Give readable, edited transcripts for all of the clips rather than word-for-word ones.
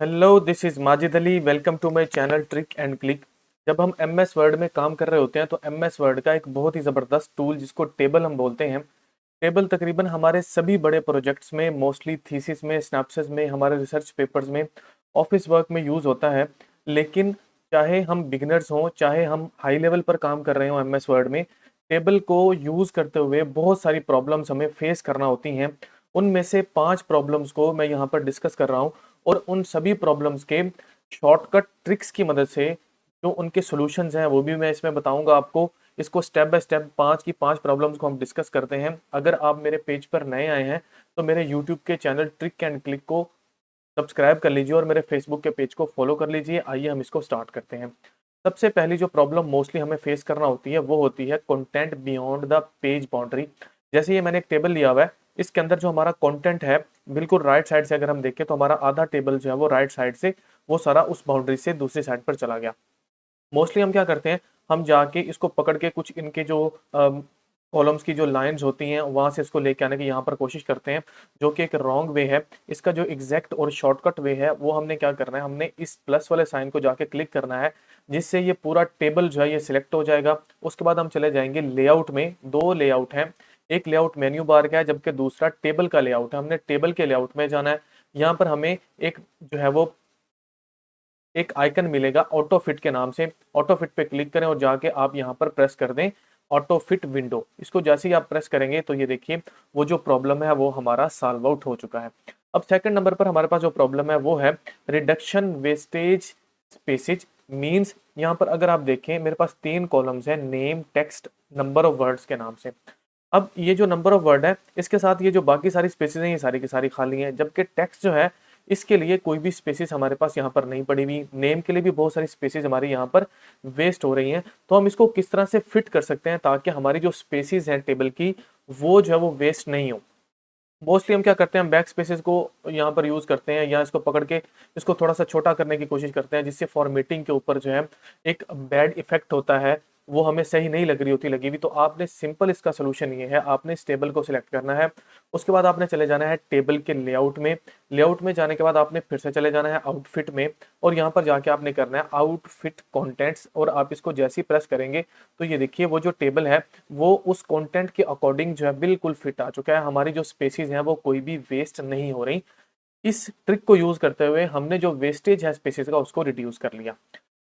Hello, this is Majid Ali. Welcome to my channel trick and click. जब हम M S word में काम कर रहे होते हैं तो एम एस वर्ड का एक बहुत ही ज़बरदस्त टूल जिसको टेबल हम बोलते हैं। टेबल तकरीबन हमारे सभी बड़े प्रोजेक्ट्स में, मोस्टली थीसिस में, स्नैप्सेस में, हमारे रिसर्च पेपर्स में, ऑफिस वर्क में यूज़ होता है। लेकिन चाहे हम बिगिनर्स हों, चाहे हम हाई लेवल पर काम कर रहे हों एम एस वर्ड में, टेबल को यूज़ करते हुए बहुत सारी प्रॉब्लम्स हमें फेस करना होती हैं। उनमें से 5 प्रॉब्लम्स को मैं यहाँ पर डिस्कस कर रहा हूँ और उन सभी प्रॉब्लम्स के शॉर्टकट ट्रिक्स की मदद से जो उनके सॉल्यूशंस हैं वो भी मैं इसमें बताऊंगा आपको। इसको स्टेप बाय स्टेप 5 की 5 प्रॉब्लम्स को हम डिस्कस करते हैं। अगर आप मेरे पेज पर नए आए हैं तो मेरे यूट्यूब के चैनल ट्रिक एंड क्लिक को सब्सक्राइब कर लीजिए और मेरे फेसबुक के पेज को फॉलो कर लीजिए। आइए हम इसको स्टार्ट करते हैं। सबसे पहली जो प्रॉब्लम मोस्टली हमें फेस करना होती है वो होती है content beyond the page boundary. जैसे ये मैंने एक टेबल लिया हुआ है, इसके अंदर जो हमारा कंटेंट है, बिल्कुल राइट साइड से अगर हम देखें तो हमारा आधा टेबल जो है वो राइट साइड से वो सारा उस बाउंड्री से दूसरी साइड पर चला गया। मोस्टली हम क्या करते हैं, हम जाके इसको पकड़ के कुछ इनके जो कॉलम्स की जो लाइंस होती हैं वहां से इसको लेके आने की यहाँ पर कोशिश करते हैं, जो कि एक रॉन्ग वे है। इसका जो एग्जैक्ट और शॉर्टकट वे है वो हमने क्या करना है, हमने इस प्लस वाले साइन को जाके क्लिक करना है, जिससे ये पूरा टेबल जो है ये सिलेक्ट हो जाएगा। उसके बाद हम चले जाएंगे लेआउट में। दो लेआउट है, एक लेआउट मेन्यू बार का है जबकि दूसरा टेबल का लेआउट है। हमने टेबल के लेआउट में जाना है। यहाँ पर हमें एक जो है वो एक आइकन मिलेगा ऑटो फिट के नाम से। ऑटो फिट पे क्लिक करें और जाके आप यहाँ पर प्रेस कर दें ऑटो फिट विंडो। इसको जैसे ही आप प्रेस करेंगे तो ये देखिए वो जो प्रॉब्लम है वो हमारा सॉल्व आउट हो चुका है। अब सेकंड नंबर पर हमारे पास जो प्रॉब्लम है वो है रिडक्शन वेस्टेज स्पेसिज। मीन्स यहाँ पर अगर आप देखें मेरे पास 3 कॉलम्स हैं, name, text, number of words के नाम से। अब ये जो नंबर ऑफ वर्ड है इसके साथ ये जो बाकी सारी स्पेसेस हैं ये सारी की सारी खाली हैं, जबकि टेक्स्ट जो है इसके लिए कोई भी स्पेसेस हमारे पास यहाँ पर नहीं पड़ी हुई। नेम के लिए भी बहुत सारी स्पेसेस हमारी यहाँ पर वेस्ट हो रही हैं। तो हम इसको किस तरह से फिट कर सकते हैं ताकि हमारी जो स्पेसेस हैं टेबल की वो जो है वो वेस्ट नहीं हो। मोस्टली हम क्या करते हैं, हम बैक स्पेसेस को यहाँ पर यूज करते हैं या इसको पकड़ के इसको थोड़ा सा छोटा करने की कोशिश करते हैं, जिससे फॉर्मेटिंग के ऊपर जो है एक बैड इफेक्ट होता है, वो हमें सही नहीं लग रही होती लगी हुई। तो आपने सिंपल इसका सोल्यूशन ये है, आपने इस टेबल को सिलेक्ट करना है। उसके बाद आपने चले जाना है टेबल के लेआउट में। लेआउट में जाने के बाद आपने फिर से चले जाना है आउटफिट में और यहाँ पर जाके आपने करना है आउटफिट कंटेंट्स। और आप इसको जैसे ही प्रेस करेंगे तो ये देखिए वो जो टेबल है वो उस कंटेंट के अकॉर्डिंग जो है बिल्कुल फिट आ चुका है। हमारी जो स्पेसिस हैं वो कोई भी वेस्ट नहीं हो रही। इस ट्रिक को यूज करते हुए हमने जो वेस्टेज है स्पेसिस का उसको रिड्यूस कर लिया।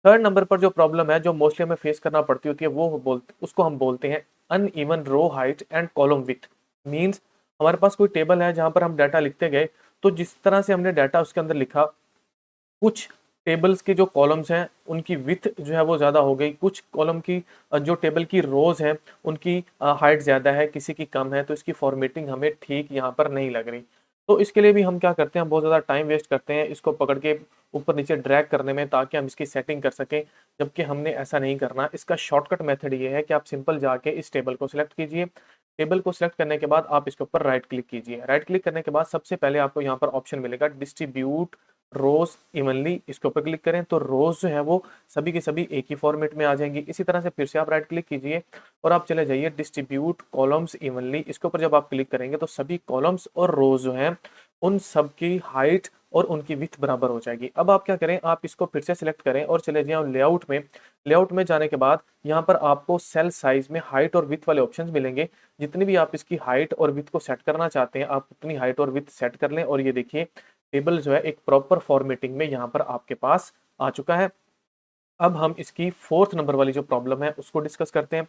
थर्ड नंबर पर जो प्रॉब्लम है जो मोस्टली हमें फेस करना पड़ती होती है वो उसको हम बोलते हैं uneven row height and column with. Means हमारे पास कोई टेबल है जहां पर हम डाटा लिखते गए, तो जिस तरह से हमने डाटा उसके अंदर लिखा, कुछ टेबल्स के जो कॉलम्स हैं उनकी विथ जो है वो ज़्यादा हो गई, कुछ कॉलम की जो टेबल की रोज हैं उनकी हाइट ज़्यादा है, किसी की कम है, तो इसकी फॉर्मेटिंग हमें ठीक यहाँ पर नहीं लग रही। तो इसके लिए भी हम क्या करते हैं, बहुत ज़्यादा टाइम वेस्ट करते हैं इसको पकड़ के ऊपर नीचे ड्रैग करने में ताकि हम इसकी सेटिंग कर सकें, जबकि हमने ऐसा नहीं करना। इसका शॉर्टकट मेथड ये है कि आप सिंपल जाके इस टेबल को सिलेक्ट कीजिए। टेबल को सिलेक्ट करने के बाद आप इसके ऊपर राइट क्लिक कीजिए। राइट क्लिक करने के बाद सबसे पहले आपको यहाँ पर ऑप्शन मिलेगा डिस्ट्रीब्यूट रोज इवनली। इसके ऊपर क्लिक करें तो रोज जो है वो सभी के सभी एक ही फॉर्मेट में आ जाएंगी। इसी तरह से फिर से आप राइट क्लिक कीजिए और आप चले जाइए डिस्ट्रीब्यूट कॉलम्स इवनली। इसके ऊपर जब आप क्लिक करेंगे तो सभी कॉलम्स और रोज जो हैं उन सब की हाइट और उनकी विथ बराबर हो जाएगी। अब आप क्या करें, आप इसको फिर से सिलेक्ट करें और चले जाएं लेआउट में। लेआउट में जाने के बाद यहाँ पर आपको सेल साइज में हाइट और विथ वाले ऑप्शंस मिलेंगे। जितनी भी आप इसकी हाइट और विथ को सेट करना चाहते हैं आप उतनी हाइट और विथ सेट कर लें और ये देखिए टेबल जो है एक प्रॉपर फॉर्मेटिंग में यहाँ पर आपके पास आ चुका है। अब हम इसकी फोर्थ नंबर वाली जो प्रॉब्लम है उसको डिस्कस करते हैं।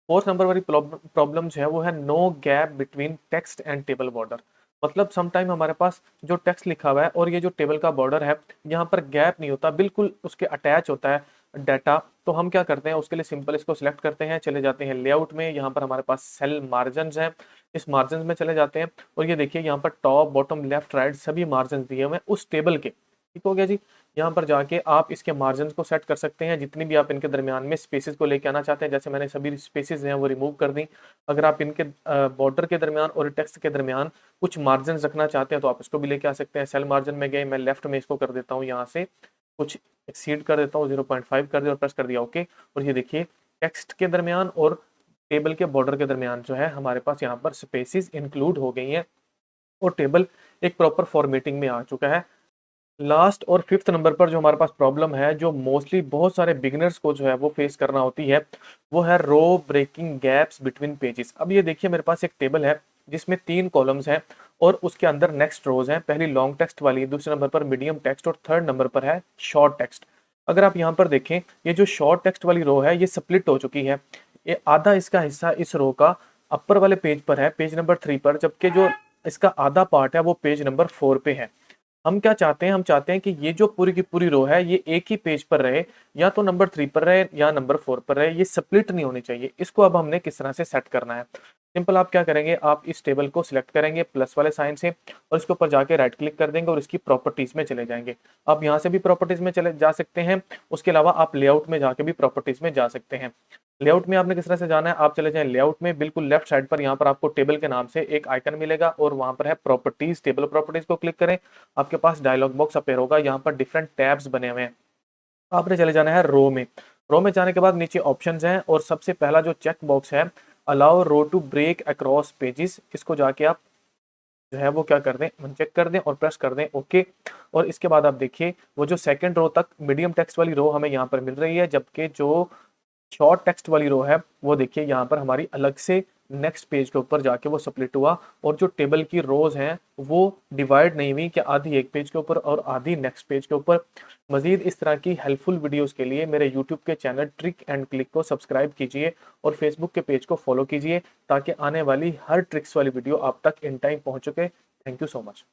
फोर्थ नंबर वाली प्रॉब्लम जो है वो है no gap between text and table border. मतलब समटाइम हमारे पास जो टेक्स्ट लिखा हुआ है और ये जो टेबल का बॉर्डर है यहाँ पर गैप नहीं होता, बिल्कुल उसके अटैच होता है डाटा। तो हम क्या करते हैं उसके लिए सिंपल इसको सिलेक्ट करते हैं, चले जाते हैं लेआउट में। यहाँ पर हमारे पास सेल मार्जिन हैं, इस मार्जिन में चले जाते हैं और ये देखिए यहाँ पर टॉप बॉटम लेफ्ट राइट सभी मार्जिन दिए हुए हैं उस टेबल के। ठीक हो गया जी। यहाँ पर जाके आप इसके मार्जिन को सेट कर सकते हैं, जितनी भी आप इनके दरमियान में स्पेसेस को लेके आना चाहते हैं। जैसे मैंने सभी स्पेसेस हैं वो रिमूव कर दी। अगर आप इनके बॉर्डर के दरमियान और टेक्स्ट के दरमियान कुछ मार्जिन रखना चाहते हैं तो आप इसको भी लेके आ सकते हैं। सेल मार्जिन में गए, मैं लेफ्ट में इसको कर देता हूँ, यहाँ से कुछ एक्सीड कर देता हूँ, 0.5 कर दिया और प्रेस कर दिया ओके। और ये देखिए टेक्स्ट के दरमियान और टेबल के बॉर्डर के दरमियान जो है हमारे पास यहाँ पर स्पेसिस इंक्लूड हो गई हैं और टेबल एक प्रॉपर फॉर्मेटिंग में आ चुका है। लास्ट और फिफ्थ नंबर पर जो हमारे पास प्रॉब्लम है, जो मोस्टली बहुत सारे बिगिनर्स को जो है वो फेस करना होती है, वो है रो ब्रेकिंग गैप्स बिटवीन पेजेस। अब ये देखिए मेरे पास एक टेबल है जिसमें 3 कॉलम्स हैं और उसके अंदर नेक्स्ट रोज हैं। पहली लॉन्ग टेक्स्ट वाली, दूसरे नंबर पर मीडियम टेक्स्ट और थर्ड नंबर पर है शॉर्ट टेक्स्ट। अगर आप यहाँ पर देखें, ये जो शॉर्ट टेक्स्ट वाली रो है ये स्प्लिट हो चुकी है। ये आधा इसका हिस्सा इस रो का अपर वाले पेज पर है, पेज नंबर 3 पर, जबकि जो इसका आधा पार्ट है वो पेज नंबर 4 पे है। हम क्या चाहते हैं, हम चाहते हैं कि ये जो पूरी की पूरी रो है ये एक ही पेज पर रहे, या तो नंबर 3 पर रहे या नंबर 4 पर रहे, ये स्प्लिट नहीं होनी चाहिए। इसको अब हमने किस तरह से सेट करना है? सिंपल, आप क्या करेंगे, आप इस टेबल को सिलेक्ट करेंगे प्लस वाले साइन से और इसके ऊपर जाके राइट क्लिक कर देंगे और इसकी प्रॉपर्टीज में चले जाएंगे। आप यहाँ से भी प्रॉपर्टीज में चले जा सकते हैं, उसके अलावा आप लेआउट में जाके भी प्रॉपर्टीज में जा सकते हैं। लेआउट में आपने किस तरह से जाना है, आप चले जाएं लेआउट में, बिल्कुल लेफ्ट साइड पर यहाँ पर आपको टेबल के नाम से एक आइकन मिलेगा और वहां पर है प्रॉपर्टीज, टेबल प्रॉपर्टीज को क्लिक करें। आपके पास डायलॉग बॉक्स अपेयर होगा, यहाँ पर डिफरेंट टैब्स बने हुए हैं। आपने चले जाना है रो में। रो में जाने के बाद नीचे ऑप्शंस हैं और सबसे पहला जो चेक बॉक्स है, allow row to break across pages, इसको जाके आप जो है वो क्या कर दें, अनचेक कर दें और प्रेस कर दें ओके। और इसके बाद आप देखिए वो जो सेकंड रो तक मीडियम टेक्स्ट वाली रो हमें यहाँ पर मिल रही है, जबकि जो शॉर्ट टेक्स्ट वाली रो है वो देखिए यहाँ पर हमारी अलग से नेक्स्ट पेज के ऊपर जाके वो स्प्लिट हुआ। और जो टेबल की रोज हैं वो डिवाइड नहीं हुई कि आधी एक पेज के ऊपर और आधी नेक्स्ट पेज के ऊपर। मजीद इस तरह की हेल्पफुल वीडियोस के लिए मेरे यूट्यूब के चैनल ट्रिक एंड क्लिक को सब्सक्राइब कीजिए और फेसबुक के पेज को फॉलो कीजिए, ताकि आने वाली हर ट्रिक्स वाली वीडियो आप तक इन टाइम पहुंच सके। Thank you so much.